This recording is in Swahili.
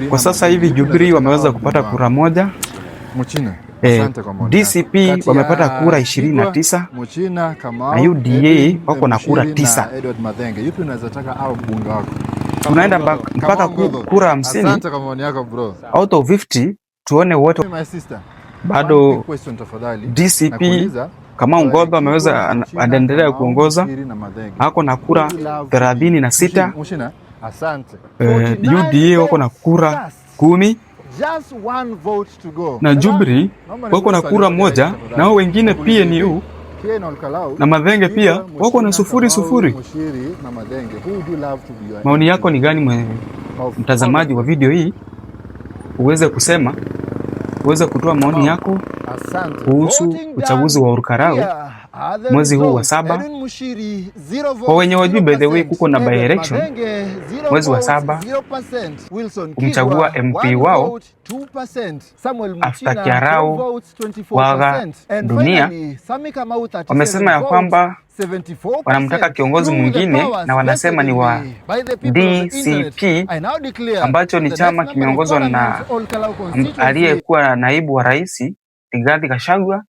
Kwa sasa hivi Jubilee wameweza kupata kura moja. DCP wamepata kura 29 na UDA wako na kura 9. Tunaenda mpaka kura 50 out of 50, tuone wote. Bado DCP kama Ngombe ameweza anaendelea kuongoza, hako na kura 36. UDA wako na kura 10 na Jubilee wako na kura moja, na hao wengine PNU na Madhenge pia wako na 0. Maoni yako ni gani, mtazamaji wa video hii? Uweze kusema, uweze kutoa maoni yako kuhusu uchaguzi wa Olkalau mwezi huu wa 7. Kwa wenye wajui, by the way, kuko na by election mwezi wa 7 kumchagua MP wao after Kiarau Waga Dunia. Wamesema ya kwamba wanamtaka kiongozi mwingine, na wanasema ni wa DCP ambacho ni chama kimeongozwa na aliyekuwa naibu wa rais Rigathi Gachagua